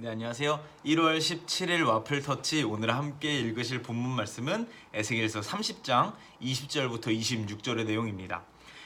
네, 안녕하세요. 1월 17일 와플터치 오늘 함께 읽으실 본문 말씀은 에스겔서 30장 20절부터 26절의 내용입니다.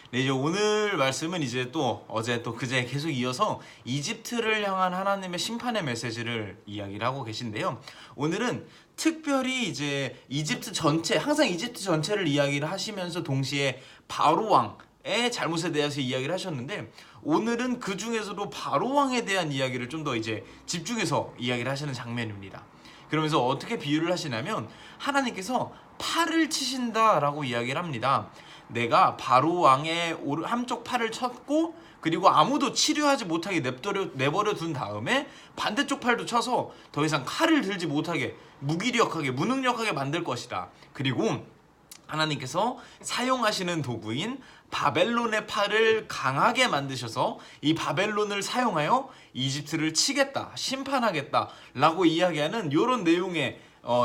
네, 이제 오늘 말씀은 이제 또 어제 또 그제 계속 이어서 이집트를 향한 하나님의 심판의 메시지를 이야기를 하고 계신데요. 오늘은 특별히 이제 이집트 전체, 항상 이집트 전체를 이야기를 하시면서 동시에 바로 왕의 잘못에 대해서 이야기를 하셨는데 오늘은 그 중에서도 바로 왕에 대한 이야기를 좀 더 이제 집중해서 이야기를 하시는 장면입니다. 그러면서 어떻게 비유를 하시냐면 하나님께서 팔을 치신다라고 이야기를 합니다. 내가 바로 왕의 한쪽 팔을 쳤고 그리고 아무도 치료하지 못하게 내버려 둔 다음에 반대쪽 팔도 쳐서 더 이상 칼을 들지 못하게 무기력하게 무능력하게 만들 것이다. 그리고 하나님께서 사용하시는 도구인 바벨론의 팔을 강하게 만드셔서 이 바벨론을 사용하여 이집트를 치겠다, 심판하겠다 라고 이야기하는 이런 내용의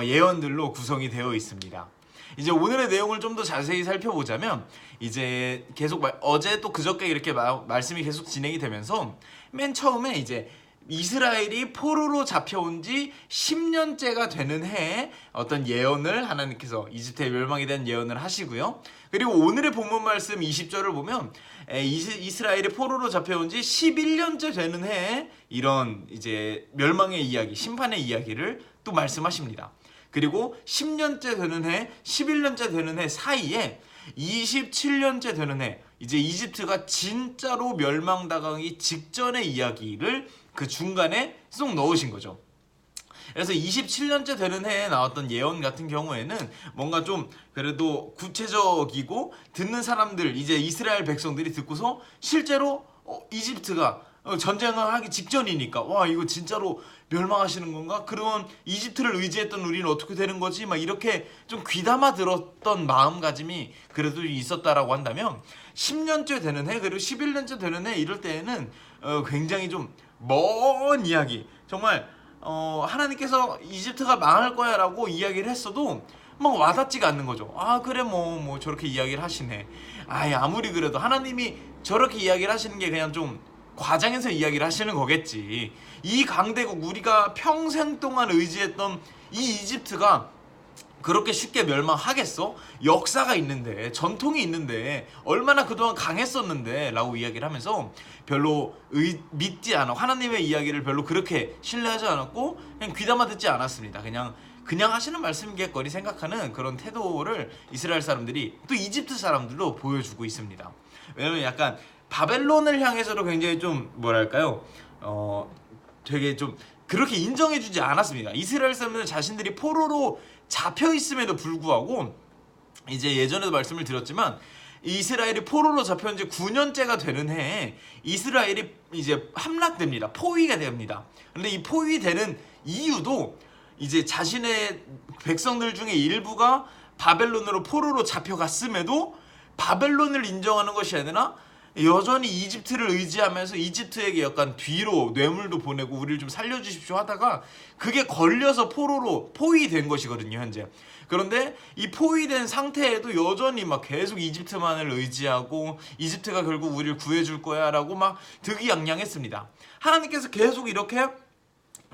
예언들로 구성이 되어 있습니다. 이제 오늘의 내용을 좀 더 자세히 살펴보자면 이제 계속 어제 또 그저께 이렇게 말씀이 계속 진행이 되면서 맨 처음에 이제 이스라엘이 포로로 잡혀온 지 10년째가 되는 해에 어떤 예언을 하나님께서 이집트의 멸망에 대한 예언을 하시고요. 그리고 오늘의 본문 말씀 20절을 보면 이스라엘이 포로로 잡혀온 지 11년째 되는 해에 이런 이제 멸망의 이야기, 심판의 이야기를 또 말씀하십니다. 그리고 10년째 되는 해, 11년째 되는 해 사이에 27년째 되는 해, 이제 이집트가 진짜로 멸망당하기 직전의 이야기를 그 중간에 쏙 넣으신 거죠. 그래서 27년째 되는 해에 나왔던 예언 같은 경우에는 뭔가 좀 그래도 구체적이고 듣는 사람들, 이제 이스라엘 백성들이 듣고서 실제로 이집트가 전쟁을 하기 직전이니까 와 이거 진짜로 멸망하시는 건가? 그런 이집트를 의지했던 우리는 어떻게 되는 거지? 막 이렇게 좀 귀담아 들었던 마음가짐이 그래도 있었다라고 한다면 10년째 되는 해 그리고 11년째 되는 해 이럴 때에는 굉장히 좀 먼 이야기, 정말 하나님께서 이집트가 망할 거야 라고 이야기를 했어도 막 와닿지가 않는 거죠. 아 그래 뭐 저렇게 이야기를 하시네. 아무리 그래도 하나님이 저렇게 이야기를 하시는 게 그냥 좀 과장해서 이야기를 하시는 거겠지. 이 강대국, 우리가 평생 동안 의지했던 이 이집트가 그렇게 쉽게 멸망하겠어? 역사가 있는데, 전통이 있는데, 얼마나 그동안 강했었는데 라고 이야기를 하면서 별로 믿지 않아, 하나님의 이야기를 별로 그렇게 신뢰하지 않았고 그냥 귀담아 듣지 않았습니다. 그냥 하시는 말씀이겠거니 생각하는 그런 태도를 이스라엘 사람들이, 또 이집트 사람들도 보여주고 있습니다. 왜냐면 약간 바벨론을 향해서도 굉장히 좀 뭐랄까요, 되게 좀 그렇게 인정해주지 않았습니다. 이스라엘 사람들은 자신들이 포로로 잡혀 있음에도 불구하고, 이제 예전에도 말씀을 드렸지만 이스라엘이 포로로 잡혀온 지 9년째가 되는 해에 이스라엘이 이제 함락됩니다. 포위가 됩니다. 근데 이 포위되는 이유도 이제 자신의 백성들 중에 일부가 바벨론으로 포로로 잡혀갔음에도 바벨론을 인정하는 것이 아니라 여전히 이집트를 의지하면서 이집트에게 약간 뒤로 뇌물도 보내고 우리를 좀 살려주십시오 하다가 그게 걸려서 포로로 포위된 것이거든요, 현재. 그런데 이 포위된 상태에도 여전히 막 계속 이집트만을 의지하고 이집트가 결국 우리를 구해줄 거야 라고 막 득이양양했습니다. 하나님께서 계속 이렇게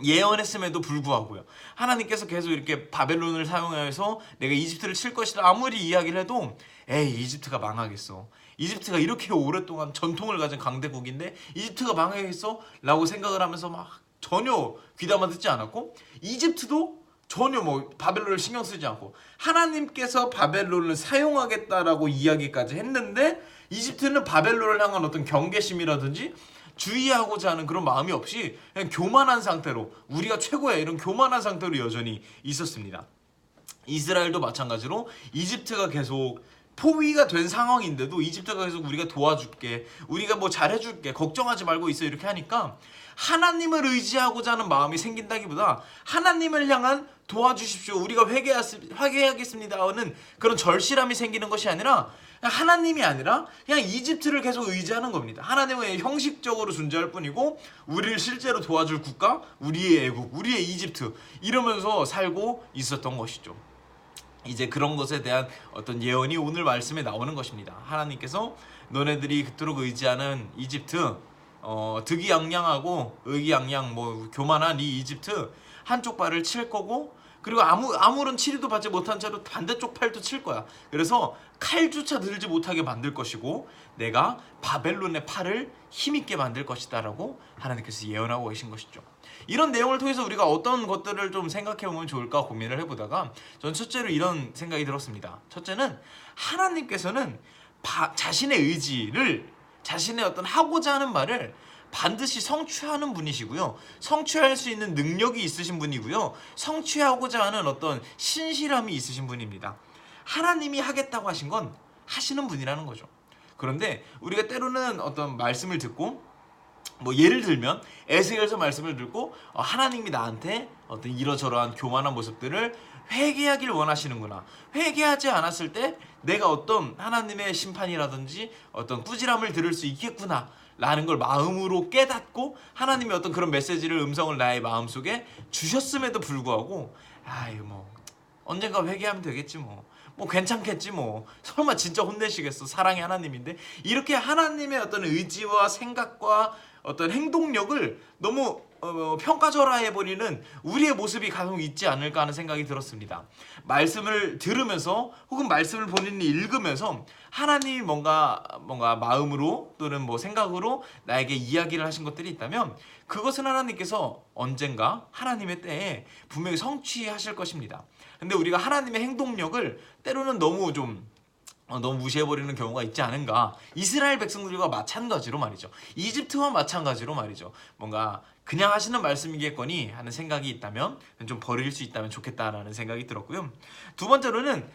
예언했음에도 불구하고요, 하나님께서 계속 이렇게 바벨론을 사용해서 내가 이집트를 칠 것이다 아무리 이야기를 해도 에이 이집트가 망하겠어, 이집트가 이렇게 오랫동안 전통을 가진 강대국인데 이집트가 망하겠어? 라고 생각을 하면서 막 전혀 귀담아 듣지 않았고, 이집트도 전혀 뭐 바벨론을 신경 쓰지 않고 하나님께서 바벨론을 사용하겠다라고 이야기까지 했는데 이집트는 바벨론을 향한 어떤 경계심이라든지 주의하고자 하는 그런 마음이 없이 그냥 교만한 상태로, 우리가 최고야 이런 교만한 상태로 여전히 있었습니다. 이스라엘도 마찬가지로 이집트가 계속 포위가 된 상황인데도 이집트가 계속 우리가 도와줄게, 우리가 뭐 잘해줄게, 걱정하지 말고 있어 이렇게 하니까 하나님을 의지하고자 하는 마음이 생긴다기보다 하나님을 향한 도와주십시오, 우리가 회개하겠습니다 하는 그런 절실함이 생기는 것이 아니라 하나님이 아니라 그냥 이집트를 계속 의지하는 겁니다. 하나님은 형식적으로 존재할 뿐이고 우리를 실제로 도와줄 국가, 우리의 애국, 우리의 이집트 이러면서 살고 있었던 것이죠. 이제 그런 것에 대한 어떤 예언이 오늘 말씀에 나오는 것입니다. 하나님께서 너네들이 그토록 의지하는 이집트 득이양양하고 의기양양 뭐 교만한 이 이집트 한쪽 발을 칠 거고, 그리고 아무런 치료도 받지 못한 채로 반대쪽 팔도 칠 거야. 그래서 칼조차 들지 못하게 만들 것이고 내가 바벨론의 팔을 힘있게 만들 것이다 라고 하나님께서 예언하고 계신 것이죠. 이런 내용을 통해서 우리가 어떤 것들을 좀 생각해 보면 좋을까 고민을 해보다가 저는 첫째로 이런 생각이 들었습니다. 첫째는 하나님께서는 자신의 의지를, 자신의 어떤 하고자 하는 말을 반드시 성취하는 분이시고요. 성취할 수 있는 능력이 있으신 분이고요. 성취하고자 하는 어떤 신실함이 있으신 분입니다. 하나님이 하겠다고 하신 건 하시는 분이라는 거죠. 그런데 우리가 때로는 어떤 말씀을 듣고, 뭐 예를 들면 에스겔서 말씀을 듣고 하나님이 나한테 어떤 이러저러한 교만한 모습들을 회개하길 원하시는구나, 회개하지 않았을 때 내가 어떤 하나님의 심판이라든지 어떤 꾸지람을 들을 수 있겠구나 라는 걸 마음으로 깨닫고 하나님이 어떤 그런 메시지를, 음성을 나의 마음속에 주셨음에도 불구하고 뭐 언젠가 회개하면 되겠지, 뭐 괜찮겠지, 뭐 설마 진짜 혼내시겠어, 사랑의 하나님인데. 이렇게 하나님의 어떤 의지와 생각과 어떤 행동력을 너무 평가절하해버리는 우리의 모습이 간혹 있지 않을까 하는 생각이 들었습니다. 말씀을 들으면서 혹은 말씀을 본인이 읽으면서 하나님이 뭔가 마음으로 또는 뭐 생각으로 나에게 이야기를 하신 것들이 있다면 그것은 하나님께서 언젠가 하나님의 때에 분명히 성취하실 것입니다. 근데 우리가 하나님의 행동력을 때로는 너무 무시해버리는 경우가 있지 않은가. 이스라엘 백성들과 마찬가지로 말이죠. 이집트와 마찬가지로 말이죠. 뭔가 그냥 하시는 말씀이겠거니 하는 생각이 있다면 좀 버릴 수 있다면 좋겠다라는 생각이 들었고요. 두 번째로는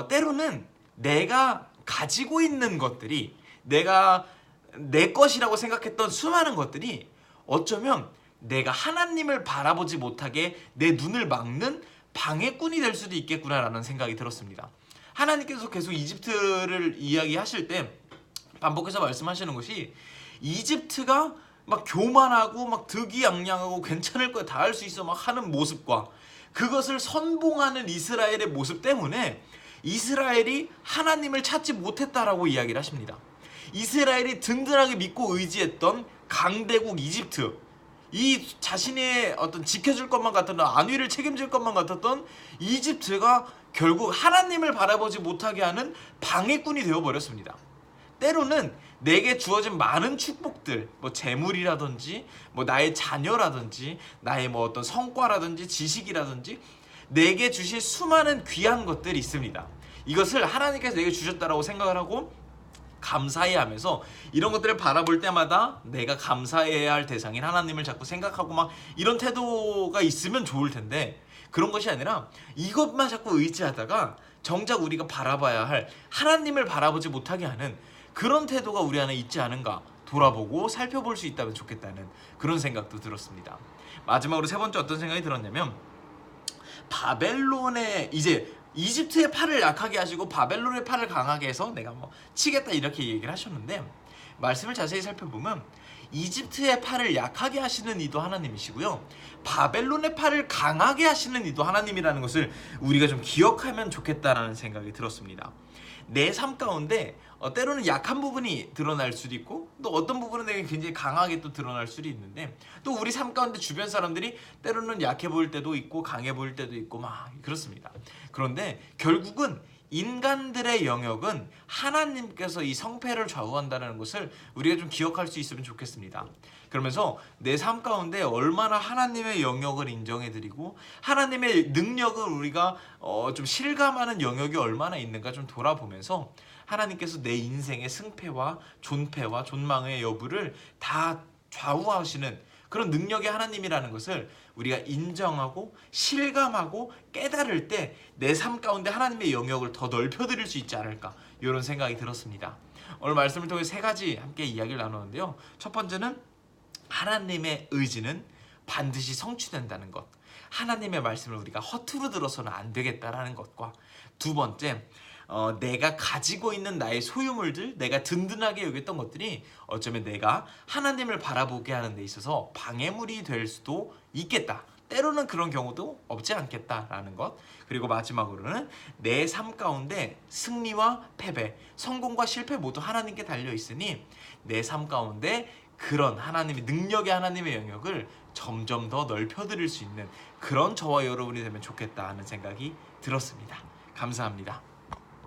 때로는 내가 가지고 있는 것들이, 내가 내 것이라고 생각했던 수많은 것들이 어쩌면 내가 하나님을 바라보지 못하게 내 눈을 막는 방해꾼이 될 수도 있겠구나라는 생각이 들었습니다. 하나님께서 계속 이집트를 이야기하실 때 반복해서 말씀하시는 것이, 이집트가 막 교만하고 막 득이양양하고 괜찮을 거야, 다 할 수 있어 막 하는 모습과 그것을 선봉하는 이스라엘의 모습 때문에 이스라엘이 하나님을 찾지 못했다라고 이야기를 하십니다. 이스라엘이 든든하게 믿고 의지했던 강대국 이집트, 이 자신의 어떤 지켜줄 것만 같았던, 안위를 책임질 것만 같았던 이집트가 결국 하나님을 바라보지 못하게 하는 방해꾼이 되어버렸습니다. 때로는 내게 주어진 많은 축복들, 뭐 재물이라든지 뭐 나의 자녀라든지 나의 뭐 어떤 성과라든지 지식이라든지 내게 주실 수많은 귀한 것들이 있습니다. 이것을 하나님께서 내게 주셨다라고 생각을 하고 감사해야 하면서 이런 것들을 바라볼 때마다 내가 감사해야 할 대상인 하나님을 자꾸 생각하고 막 이런 태도가 있으면 좋을 텐데, 그런 것이 아니라 이것만 자꾸 의지하다가 정작 우리가 바라봐야 할 하나님을 바라보지 못하게 하는 그런 태도가 우리 안에 있지 않은가 돌아보고 살펴볼 수 있다면 좋겠다는 그런 생각도 들었습니다. 마지막으로 세 번째 어떤 생각이 들었냐면, 바벨론의 이제 이집트의 팔을 약하게 하시고 바벨론의 팔을 강하게 해서 내가 뭐 치겠다 이렇게 얘기를 하셨는데, 말씀을 자세히 살펴보면 이집트의 팔을 약하게 하시는 이도 하나님이시고요, 바벨론의 팔을 강하게 하시는 이도 하나님이라는 것을 우리가 좀 기억하면 좋겠다라는 생각이 들었습니다. 내 삶 가운데 때로는 약한 부분이 드러날 수도 있고, 또 어떤 부분은 내게 굉장히 강하게 또 드러날 수도 있는데, 또 우리 삶 가운데 주변 사람들이 때로는 약해 보일 때도 있고 강해 보일 때도 있고 막 그렇습니다. 그런데 결국은 인간들의 영역은 하나님께서 이 성패를 좌우한다는 것을 우리가 좀 기억할 수 있으면 좋겠습니다. 그러면서 내 삶 가운데 얼마나 하나님의 영역을 인정해드리고 하나님의 능력을 우리가 좀 실감하는 영역이 얼마나 있는가 좀 돌아보면서 하나님께서 내 인생의 승패와 존패와 존망의 여부를 다 좌우하시는 그런 능력의 하나님이라는 것을 우리가 인정하고 실감하고 깨달을 때 내 삶 가운데 하나님의 영역을 더 넓혀드릴 수 있지 않을까, 이런 생각이 들었습니다. 오늘 말씀을 통해 세 가지 함께 이야기를 나누는데요. 첫 번째는 하나님의 의지는 반드시 성취된다는 것, 하나님의 말씀을 우리가 허투루 들어서는 안 되겠다라는 것과, 두 번째, 내가 가지고 있는 나의 소유물들, 내가 든든하게 여겼던 것들이 어쩌면 내가 하나님을 바라보게 하는 데 있어서 방해물이 될 수도 있겠다, 때로는 그런 경우도 없지 않겠다라는 것. 그리고 마지막으로는 내 삶 가운데 승리와 패배, 성공과 실패 모두 하나님께 달려 있으니 내 삶 가운데 그런 하나님의 능력의 하나님의 영역을 점점 더 넓혀드릴 수 있는 그런 저와 여러분이 되면 좋겠다 하는 생각이 들었습니다. 감사합니다.